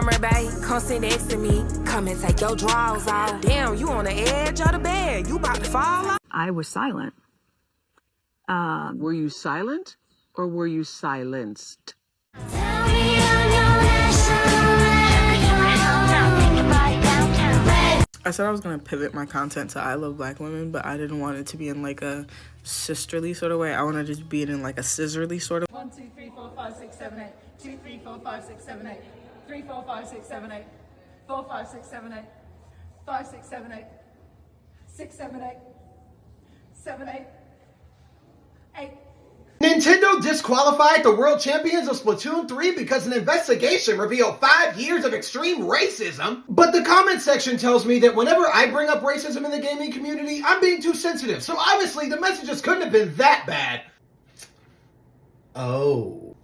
summer, babe. Come sit next to me. Come and take your drawers off. Damn, you on the edge of the bed. You about to fall off. I was silent. Were you silent or were you silenced? I said I was going to pivot my content to I love black women, but I didn't want it to be in like a sisterly sort of way. I wanted to just be it in like a scissorly sort of. 1, 2, 3, 4, 5, 6, 7, 8. 2, 3, 4, 5, 6, 7, 8. 3, 4, 5, 6, 7, 8. 4, 5, 6, 7, 8. 5, 6, 7, 8. 6, 7, 8. 7, 8. 8. Nintendo disqualified the world champions of Splatoon 3 because an investigation revealed 5 years of extreme racism. But the comment section tells me that whenever I bring up racism in the gaming community, I'm being too sensitive. So obviously the messages couldn't have been that bad. Oh.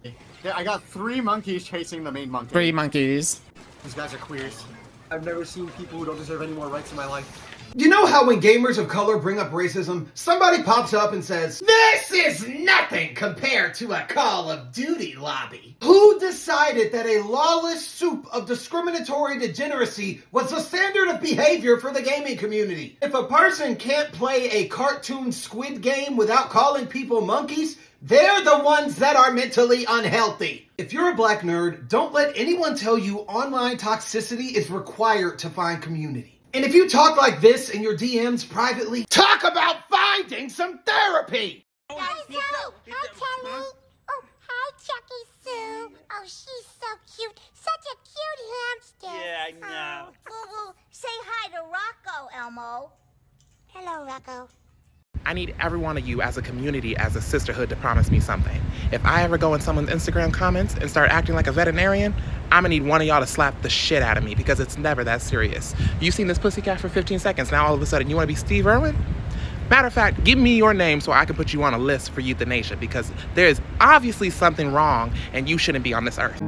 Yeah, I got 3 monkeys chasing the main monkey. 3 monkeys. These guys are queers. I've never seen people who don't deserve any more rights in my life. You know how when gamers of color bring up racism, somebody pops up and says, "This is nothing compared to a Call of Duty lobby." Who decided that a lawless soup of discriminatory degeneracy was the standard of behavior for the gaming community? If a person can't play a cartoon Squid Game without calling people monkeys, they're the ones that are mentally unhealthy. If you're a black nerd, don't let anyone tell you online toxicity is required to find community. And if you talk like this in your DMs privately, talk about finding some therapy! Hey, Zoe! Hi, Kelly! Oh, hi, Chucky Sue! Oh, she's so cute. Such a cute hamster. Yeah, I know. Oh, say hi to Rocco, Elmo. Hello, Rocco. I need every one of you as a community, as a sisterhood, to promise me something. If I ever go in someone's Instagram comments and start acting like a veterinarian, I'm gonna need one of y'all to slap the shit out of me, because it's never that serious. You've seen this pussycat for 15 seconds, now all of a sudden you wanna be Steve Irwin? Matter of fact, give me your name so I can put you on a list for euthanasia, because there is obviously something wrong and you shouldn't be on this earth.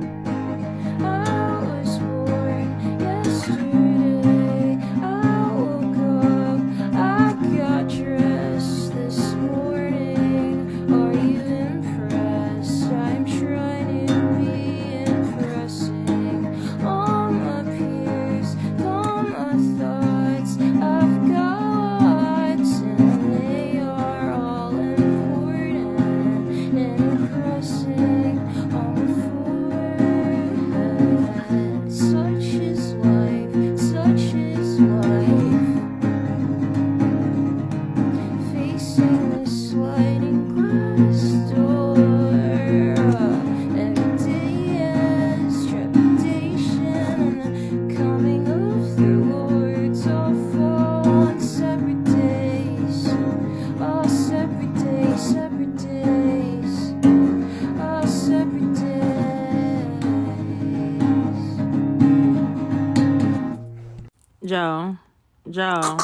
Joe.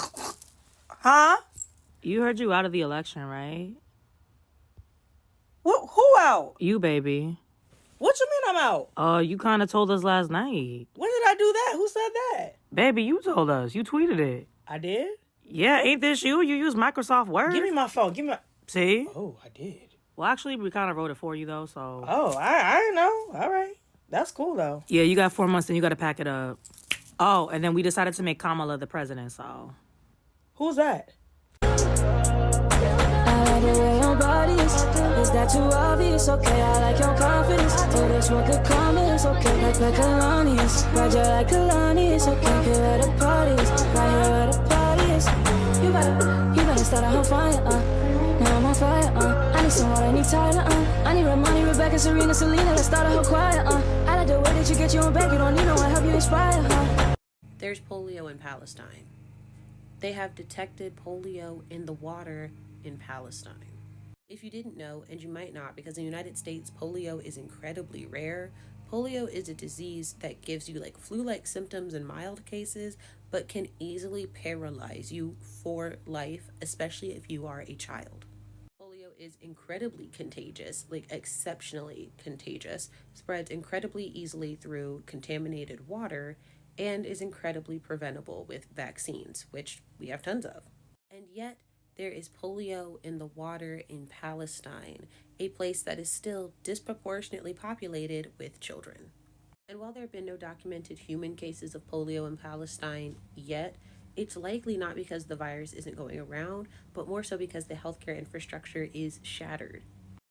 Huh? You heard you out of the election, right? Who out? You, baby. What you mean I'm out? You kind of told us last night. When did I do that? Who said that? Baby, you told us. You tweeted it. I did? Yeah, ain't this you? You use Microsoft Word. Give me my phone. Give me my... See? Oh, I did. Well, actually, we kind of wrote it for you, though, so... Oh, I didn't know. All right. That's cool, though. Yeah, you got 4 months, and you got to pack it up. Oh, and then we decided to make Kamala the president, so... Who's that? I like the way your body is that too obvious? Okay, I like your confidence. Oh, this one could come in, it's okay. Like Kalani is, Roger like Kalani is. Okay, here at the parties, right here at the parties. You better start a whole fire, now I'm on fire, I need some water, I need Tyler, I need Ramani, Rebecca, Serena, Selena. Let's start a whole choir, I like the way that you get you on back. You don't need no one, help you inspire, There's polio in Palestine. They have detected polio in the water in Palestine. If you didn't know, and you might not, because in the United States, polio is incredibly rare. Polio is a disease that gives you like flu-like symptoms in mild cases, but can easily paralyze you for life, especially if you are a child. Polio is incredibly contagious, like exceptionally contagious, spreads incredibly easily through contaminated water, and is incredibly preventable with vaccines, which we have tons of. And yet, there is polio in the water in Palestine, a place that is still disproportionately populated with children. And while there have been no documented human cases of polio in Palestine yet, it's likely not because the virus isn't going around, but more so because the healthcare infrastructure is shattered.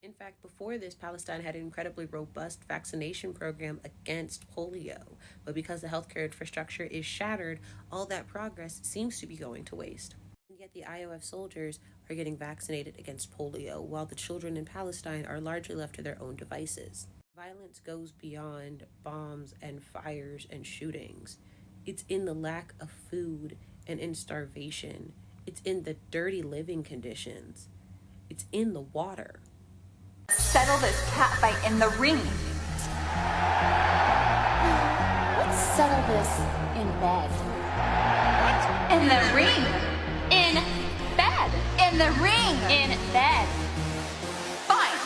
In fact, before this, Palestine had an incredibly robust vaccination program against polio, but because the healthcare infrastructure is shattered, all that progress seems to be going to waste. And yet the IOF soldiers are getting vaccinated against polio, while the children in Palestine are largely left to their own devices. Violence goes beyond bombs and fires and shootings. It's in the lack of food and in starvation. It's in the dirty living conditions. It's in the water. Settle this catfight in the ring. Let's settle this in bed. What? In the ring. In bed. In the ring. In bed. Fine.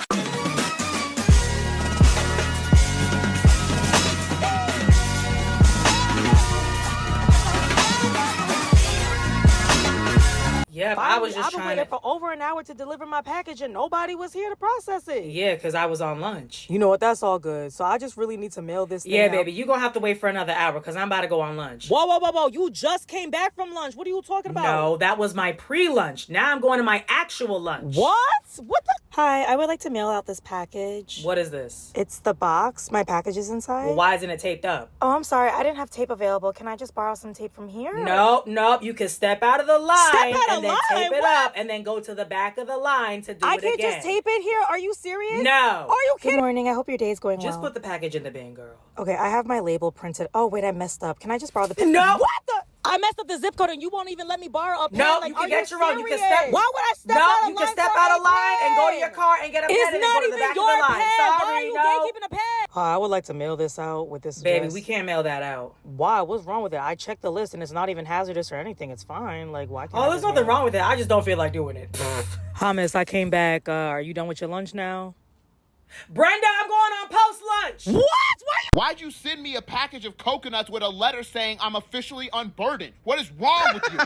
Yeah, I was just I've been trying waiting for over an hour to deliver my package and nobody was here to process it. Yeah, because I was on lunch. You know what? That's all good. So I just really need to mail this thing Yeah, out. baby, you're going to have to wait for another hour because I'm about to go on lunch. Whoa. You just came back from lunch. What are you talking about? No, that was my pre-lunch. Now I'm going to my actual lunch. What? What the? Hi, I would like to mail out this package. What is this? It's the box. My package is inside. Well, why isn't it taped up? Oh, I'm sorry. I didn't have tape available. Can I just borrow some tape from here? Nope. You can step out of the line and then tape it What? up and then go to the back of the line to do it again. I can't just tape it here. Are you serious? No. Are you kidding? Good morning. I hope your day is going well. Just put the package in the bin, girl. Okay, I have my label printed. Oh, wait, I messed up. Can I just borrow the pen? No. What the? I messed up the zip code and you won't even let me borrow a pen? No, Like, you can are get you your own. You can serious? step. Why would I step no, out of you line can step for out a of line and go to pen? your car and get a pen It's and then not go to the even back your of the line. pen. Why are Sorry, you no. gatekeeping a pen? I would like to mail this out with this Baby, address. we can't mail that out. Why? What's wrong with it? I checked the list and it's not even hazardous or anything. It's fine. Like, why can't I There's just nothing mail wrong with it. I just don't feel like doing it. Hummus, I came back. Are you done with your lunch now? Brenda, I'm going on post-lunch. What? Why'd you send me a package of coconuts with a letter saying I'm officially unburdened? What is wrong with you?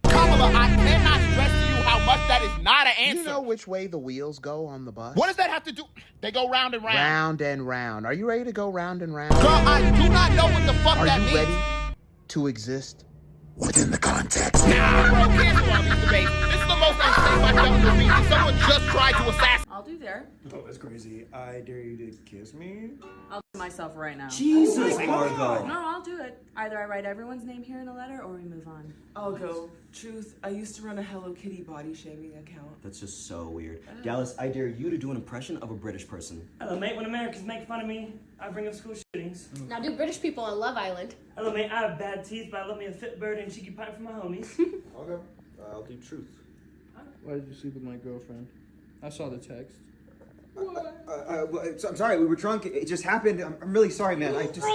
Kamala, I cannot stress to you how much that is not an answer. You know which way the wheels go on the bus? What does that have to do? They go round and round. Round and round. Are you ready to go round and round? Girl, I do not know what the fuck that means. Are you ready to exist within the context? Nah, bro, cancel all these debates. This is the most unsafe I've done with me. Someone just tried to assassinate. I'll do there. Oh, that's crazy. I dare you to kiss me? I'll do myself right now. Jesus, Margot. No, I'll do it. Either I write everyone's name here in a letter or we move on. I'll go. Truth, I used to run a Hello Kitty body shaming account. That's just so weird. Dallas, I dare you to do an impression of a British person. Hello, mate. When Americans make fun of me, I bring up school shootings. Now do British people on Love Island. Hello, mate. I have bad teeth, but I love me a fit bird and cheeky pie for my homies. Okay. I'll do truth. Why did you sleep with my girlfriend? I saw the text. I'm sorry, we were drunk. It just happened. I'm really sorry, man. I just. I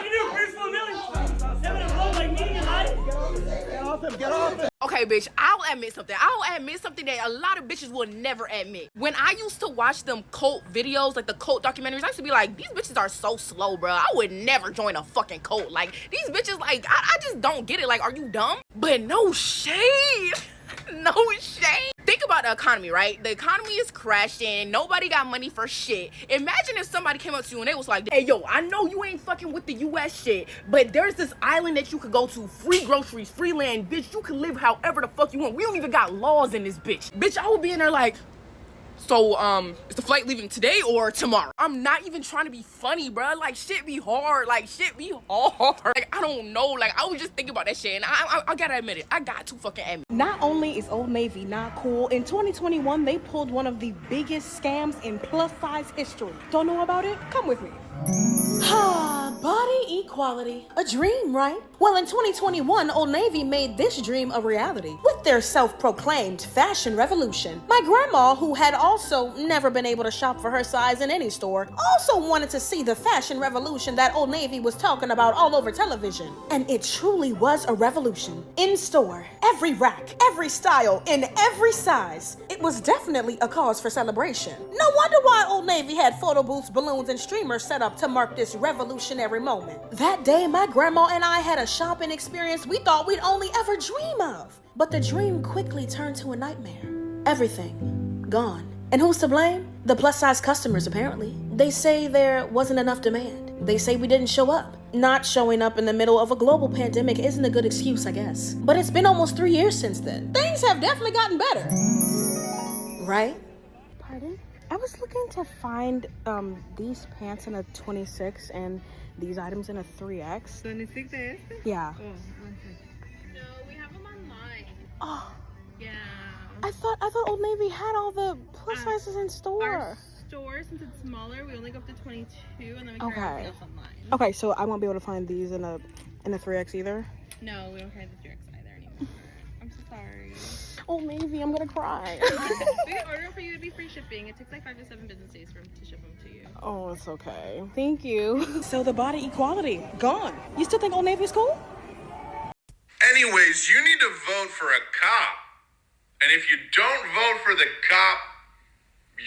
can do a British full million. Having a love like me in your life. Get off him. Okay, bitch, I'll admit something. I'll admit something that a lot of bitches will never admit. When I used to watch them cult videos, like the cult documentaries, I used to be like, these bitches are so slow, bro. I would never join a fucking cult. Like, these bitches, like, I just don't get it. Like, are you dumb? But no shade. No shame. Think about the economy, right? The economy is crashing. Nobody got money for shit. Imagine if somebody came up to you and they was like, hey, yo, I know you ain't fucking with the U.S. shit, but there's this island that you could go to, free groceries, free land, bitch. You can live however the fuck you want. We don't even got laws in this bitch. Bitch, I would be in there like, so, is the flight leaving today or tomorrow? I'm not even trying to be funny, bro. Like, shit be hard. Like, shit be hard. Like, I don't know. Like, I was just thinking about that shit, and I gotta admit it. I got to fucking admit it. Not only is Old Navy not cool, in 2021, they pulled one of the biggest scams in plus-size history. Don't know about it? Come with me. Body equality. A dream, right? Well, in 2021, Old Navy made this dream a reality with their self-proclaimed fashion revolution. My grandma, who had also never been able to shop for her size in any store, also wanted to see the fashion revolution that Old Navy was talking about all over television. And it truly was a revolution. In store, every rack, every style, in every size. It was definitely a cause for celebration. No wonder why Old Navy had photo booths, balloons, and streamers set up to mark this revolutionary moment. That day, my grandma and I had a shopping experience we thought we'd only ever dream of. But the dream quickly turned to a nightmare. Everything gone. And who's to blame? The plus-size customers, apparently. They say there wasn't enough demand. They say we didn't show up. Not showing up in the middle of a global pandemic isn't a good excuse, I guess. But it's been almost 3 years since then. Things have definitely gotten better. Right? Pardon? I was looking to find these pants in a 26 and these items in a 3X. ¿26 de este? Yeah. Oh, 1 second. No, we have them online. Oh. Yeah. I thought Old Navy had all the plus sizes in store. Our store, since it's smaller, we only go up to 22, and then we carry everything else online. Okay, so I won't be able to find these in a 3X either. No, we don't carry the 3X either anymore. I'm so sorry. Old Navy, I'm gonna cry. We can order for you. It'd be free shipping. It takes like 5 to 7 business days for them to ship them to you. Oh, it's okay. Thank you. So the body equality gone. You still think Old Navy is cool? Anyways, you need to vote for a cop. And if you don't vote for the cop,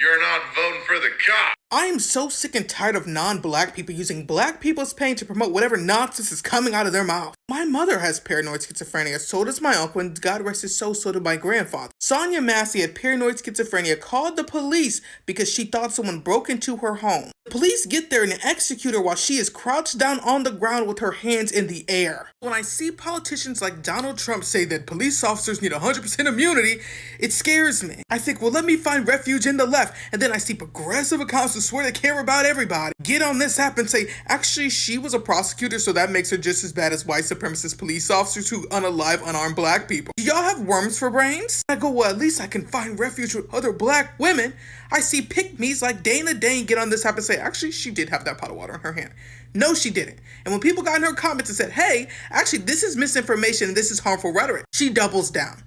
you're not voting for the cop. I am so sick and tired of non-black people using black people's pain to promote whatever nonsense is coming out of their mouth. My mother has paranoid schizophrenia, so does my uncle, and God rest his soul, so did my grandfather. Sonia Massey had paranoid schizophrenia, called the police because she thought someone broke into her home. The police get there and execute her while she is crouched down on the ground with her hands in the air. When I see politicians like Donald Trump say that police officers need 100% immunity, it scares me. I think, well, let me find refuge in the left, and then I see progressive accounts who swear they care about everybody. Get on this app and say, actually, she was a prosecutor, so that makes her just as bad as white supremacist police officers who unalive unarmed black people. Do y'all have worms for brains? I go, well, at least I can find refuge with other black women. I see pick-me's like Dana Dane get on this app and say, actually, she did have that pot of water in her hand. No, she didn't. And when people got in her comments and said, hey, actually, this is misinformation and this is harmful rhetoric, she doubles down.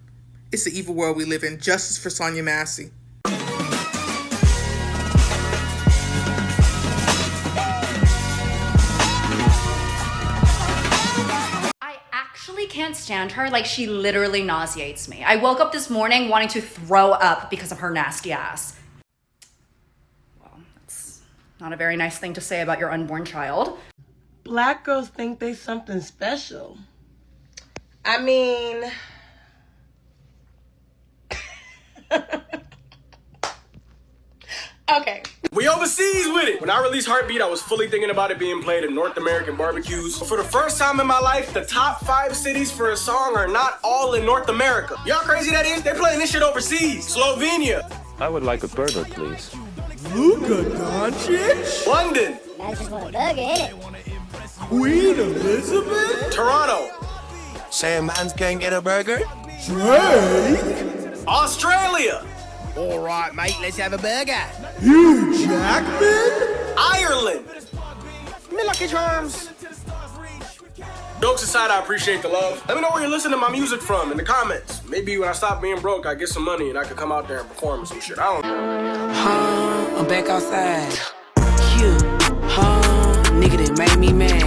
It's the evil world we live in. Justice for Sonia Massey. Can't stand her. Like, she literally nauseates me. I woke up this morning wanting to throw up because of her nasty ass. Well, that's not a very nice thing to say about your unborn child. Black girls think they something special. I mean... Okay. We overseas with it. When I released Heartbeat, I was fully thinking about it being played in North American barbecues. For the first time in my life, the top 5 cities for a song are not all in North America. Y'all crazy that is? They're playing this shit overseas. Slovenia. I would like a burger, please. Luka Doncic. London. I just want a burger, innit? Queen Elizabeth. Toronto. Saying man's going to get a burger? Drake. Australia. All right, mate, let's have a burger. Hugh Jackman? Ireland. Me Lucky Charms. Jokes aside, I appreciate the love. Let me know where you're listening to my music from in the comments. Maybe when I stop being broke, I get some money and I can come out there and perform some shit. I don't know. I'm back outside. Nigga that made me mad.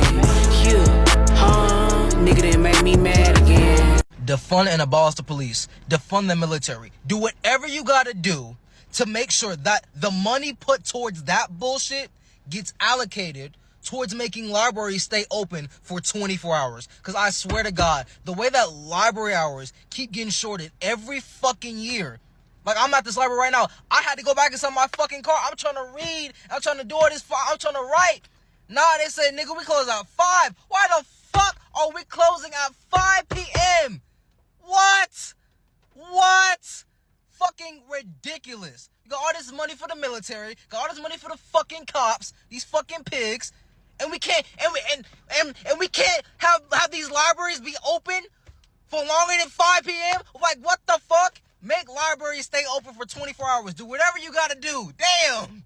Nigga that made me mad again. Defund and abolish the police. Defund the military. Do whatever you gotta do to make sure that the money put towards that bullshit gets allocated towards making libraries stay open for 24 hours. Because I swear to God, the way that library hours keep getting shorted every fucking year. Like, I'm at this library right now. I had to go back inside my fucking car. I'm trying to read. I'm trying to do all this. I'm trying to write. Nah, they said, nigga, we close at 5. Why the fuck are we closing at 5 p.m.? What? Fucking ridiculous. You got all this money for the military, got all this money for the fucking cops, these fucking pigs, and we can't and we can't have these libraries be open for longer than 5 p.m. Like, what the fuck? Make libraries stay open for 24 hours. Do whatever you gotta do. Damn.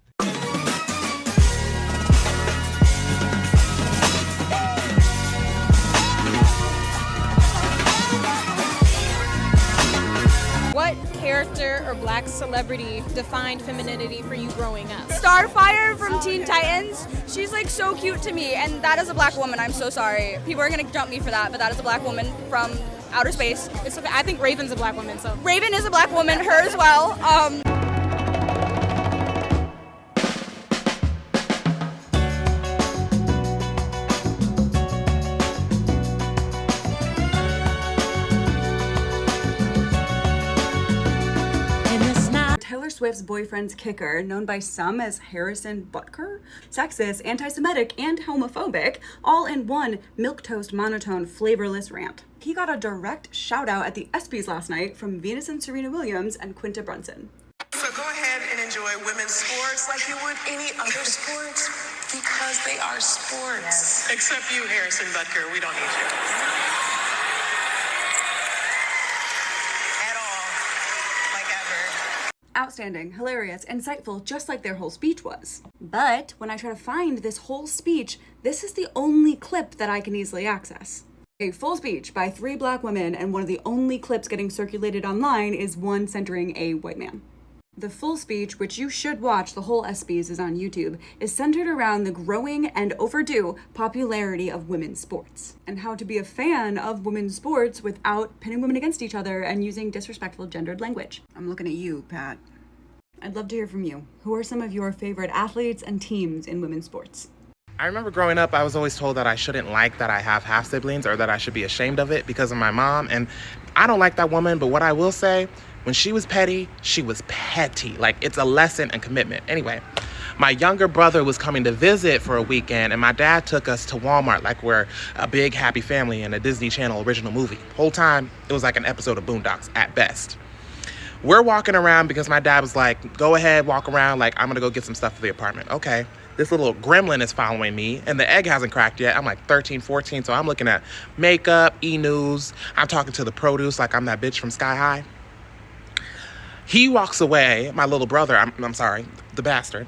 What character or black celebrity defined femininity for you growing up? Starfire from Teen Titans. She's like so cute to me, and that is a black woman. I'm so sorry. People are gonna jump me for that, but that is a black woman from outer space. It's okay. I think Raven's a black woman, so. Raven is a black woman, her as well. Taylor Swift's boyfriend's kicker, known by some as Harrison Butker, sexist, anti-Semitic, and homophobic, all in one milquetoast monotone flavorless rant. He got a direct shout out at the ESPYs last night from Venus and Serena Williams and Quinta Brunson. So go ahead and enjoy women's sports like you would any other sports, because they are sports. Yes. Except you, Harrison Butker, we don't need you. At all. Like ever. Outstanding, hilarious, insightful, just like their whole speech was. But when I try to find this whole speech, this is the only clip that I can easily access. A full speech by 3 black women, and one of the only clips getting circulated online is one centering a white man. The full speech, which you should watch, the whole ESPYs is on YouTube, is centered around the growing and overdue popularity of women's sports, and how to be a fan of women's sports without pitting women against each other and using disrespectful gendered language. I'm looking at you, Pat. I'd love to hear from you. Who are some of your favorite athletes and teams in women's sports? I remember growing up, I was always told that I shouldn't like that I have half siblings, or that I should be ashamed of it because of my mom. And I don't like that woman, but what I will say, when she was petty, she was petty. Like, it's a lesson and commitment. Anyway, my younger brother was coming to visit for a weekend, and my dad took us to Walmart like we're a big happy family in a Disney Channel original movie. Whole time, it was like an episode of Boondocks at best. We're walking around because my dad was like, go ahead, walk around. Like, I'm gonna go get some stuff for the apartment. Okay. This little gremlin is following me, and the egg hasn't cracked yet. I'm like 13, 14, so I'm looking at makeup, e-news. I'm talking to the produce like I'm that bitch from Sky High. He walks away, my little brother, I'm sorry, the bastard.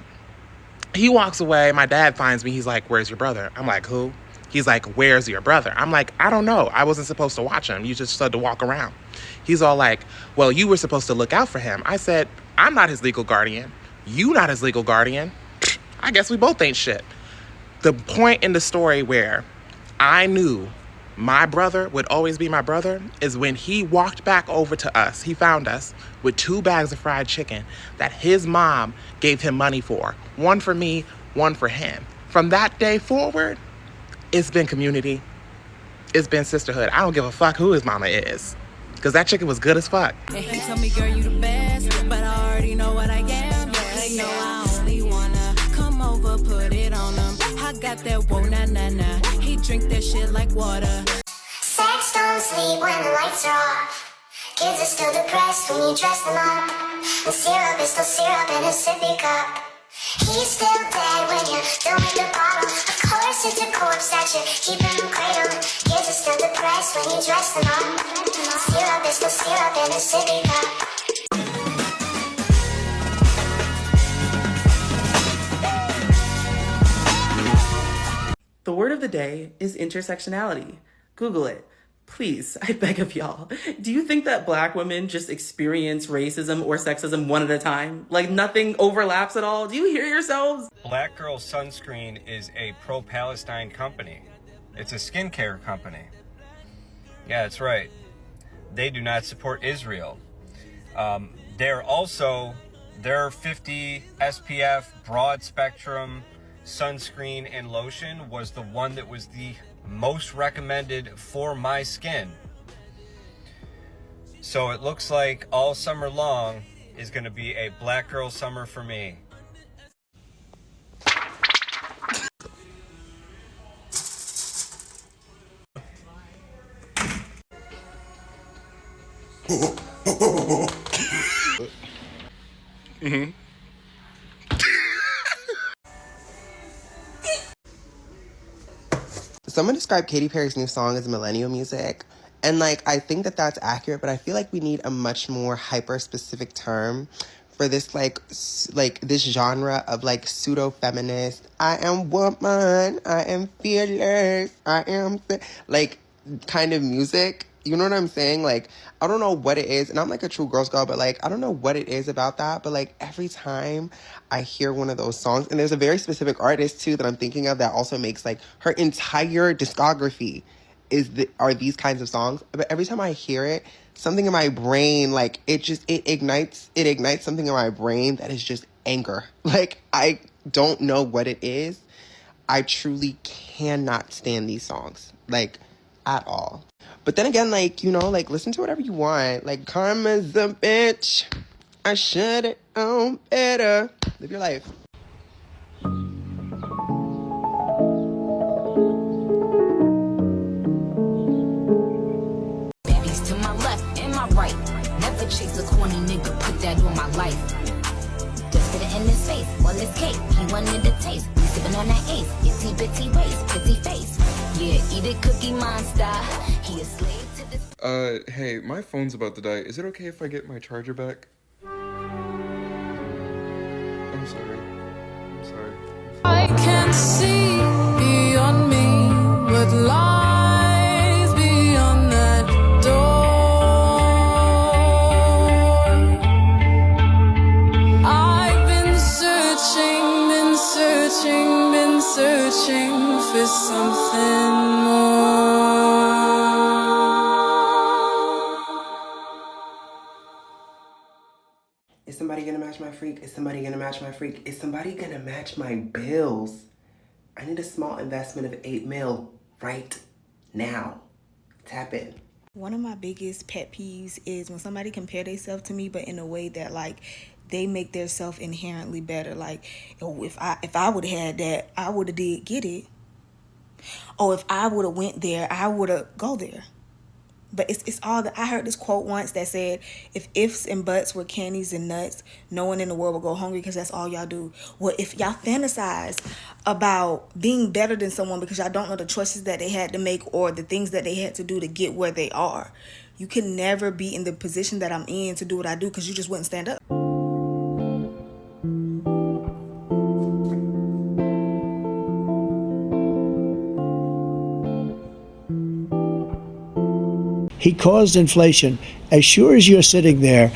He walks away, my dad finds me, he's like, where's your brother? I'm like, who? He's like, where's your brother? I'm like, I don't know. I wasn't supposed to watch him. You just said to walk around. He's all like, well, you were supposed to look out for him. I said, I'm not his legal guardian. You not his legal guardian. I guess we both ain't shit. The point in the story where I knew my brother would always be my brother is when he walked back over to us. He found us with 2 bags of fried chicken that his mom gave him money for. One for me, one for him. From that day forward, it's been community. It's been sisterhood. I don't give a fuck who his mama is, because that chicken was good as fuck. And he told me, girl, you the best, but I already know what I am. They know I only wanna come over, put it on them. I got that whoa, nah, nah, nah. He drink that shit like water. Sex don't sleep when the lights are off. Kids are still depressed when you dress them up. And syrup is still syrup in a sippy cup. He's still dead when you're done with the bottle. Of course it's a corpse that you're keeping him cradled. Kids are still depressed when you dress them up. Syrup is still syrup in a sippy cup. The word of the day is intersectionality. Google it. Please, I beg of y'all. Do you think that black women just experience racism or sexism one at a time? Like nothing overlaps at all? Do you hear yourselves? Black Girl Sunscreen is a pro-Palestine company. It's a skincare company. Yeah, that's right. They do not support Israel. Their 50 SPF broad spectrum sunscreen and lotion was the one that was the most recommended for my skin. So it looks like all summer long is going to be a black girl summer for me. Mm-hmm. Someone described Katy Perry's new song as millennial music. And, like, I think that that's accurate, but I feel like we need a much more hyper-specific term for this, this genre of, like, pseudo-feminist, I am woman, I am fearless, I am, kind of music. You know what I'm saying? Like, I don't know what it is, and I'm, like, a true girls girl, but, like, I don't know what it is about that, but, like, every time I hear one of those songs, and there's a very specific artist, too, that I'm thinking of that also makes, like, her entire discography are these kinds of songs. But every time I hear it, something in my brain, like, it ignites something in my brain that is just anger. Like, I don't know what it is. I truly cannot stand these songs, like, at all. But then again, like, you know, like, listen to whatever you want. Like, karma's a bitch. I should've known better. Live your life. Baddies to my left and my right. Never chase a corny nigga, put that on my life. Just fit it in his face, well it's cake. He wanted a taste, we sipping on that ace. Itsy bitty waist, pretty face. Yeah, eat it, Cookie Monster. He a slave to this. Hey, my phone's about to die. Is it okay if I get my charger back? I'm sorry. I can see beyond me what lies beyond that door. I've been searching for something more. Is somebody gonna match my freak? Is somebody gonna match my freak? Is somebody gonna match my bills? I need a small investment of $8 million right now. Tap in. One of my biggest pet peeves is when somebody compare themselves to me, but in a way that like they make themselves inherently better. Like, oh, if I would have had that, I would have did get it. Or if I would have went there, I would have go there. But it's all that. I heard this quote once that said, if ifs and buts were candies and nuts, no one in the world would go hungry because that's all y'all do. Well, if y'all fantasize about being better than someone because y'all don't know the choices that they had to make or the things that they had to do to get where they are, you can never be in the position that I'm in to do what I do because you just wouldn't stand up. He caused inflation. As sure as you're sitting there,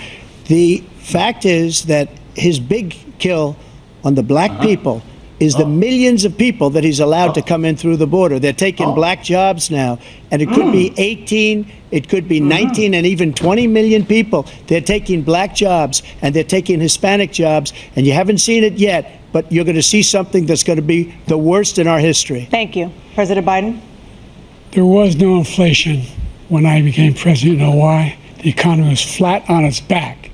the fact is that his big kill on the black people is the millions of people that he's allowed to come in through the border. They're taking black jobs now, and it could be 18, it could be 19, and even 20 million people. They're taking black jobs, and they're taking Hispanic jobs, and you haven't seen it yet, but you're going to see something that's going to be the worst in our history. Thank you. President Biden? There was no inflation when I became president. You know why? The economy was flat on its back.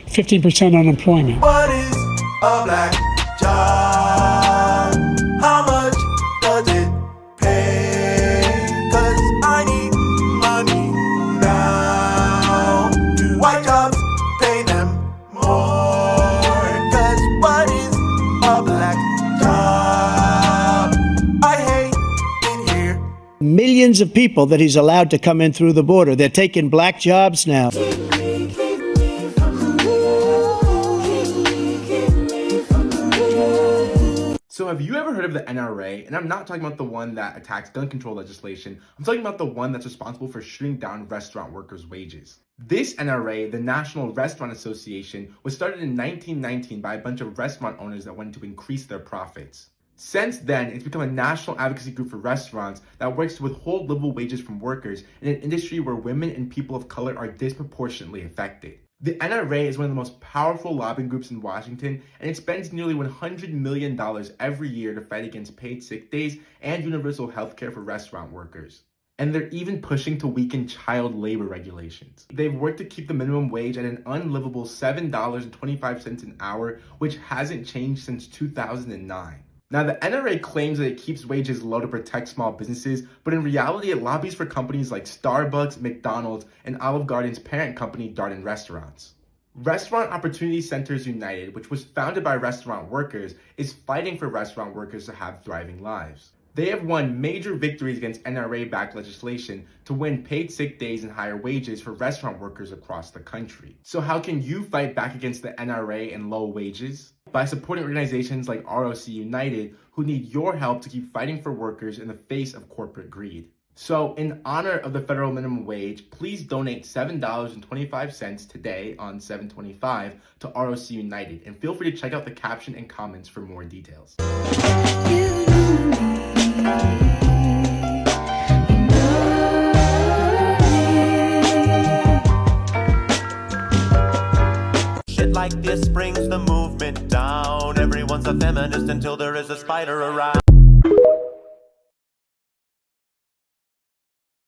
15% unemployment. What is a black job? How much does it pay? 'Cause I need money now. Do white jobs pay them more? 'Cause what is a black job? I hate in here. Millions of people that he's allowed to come in through the border. They're taking black jobs now. So have you ever heard of the NRA? And I'm not talking about the one that attacks gun control legislation. I'm talking about the one that's responsible for shooting down restaurant workers' wages. This NRA, the National Restaurant Association, was started in 1919 by a bunch of restaurant owners that wanted to increase their profits. Since then, it's become a national advocacy group for restaurants that works to withhold livable wages from workers in an industry where women and people of color are disproportionately affected. The NRA is one of the most powerful lobbying groups in Washington, and it spends nearly $100 million every year to fight against paid sick days and universal health care for restaurant workers. And they're even pushing to weaken child labor regulations. They've worked to keep the minimum wage at an unlivable $7.25 an hour, which hasn't changed since 2009. Now, the NRA claims that it keeps wages low to protect small businesses, but in reality, it lobbies for companies like Starbucks, McDonald's, and Olive Garden's parent company, Darden Restaurants. Restaurant Opportunity Centers United, which was founded by restaurant workers, is fighting for restaurant workers to have thriving lives. They have won major victories against NRA-backed legislation to win paid sick days and higher wages for restaurant workers across the country. So how can you fight back against the NRA and low wages? By supporting organizations like ROC United, who need your help to keep fighting for workers in the face of corporate greed. So in honor of the federal minimum wage, please donate $7.25 today on 7/25 to ROC United, and feel free to check out the caption and comments for more details. Shit like this brings the movement down. Everyone's a feminist until there is a spider around.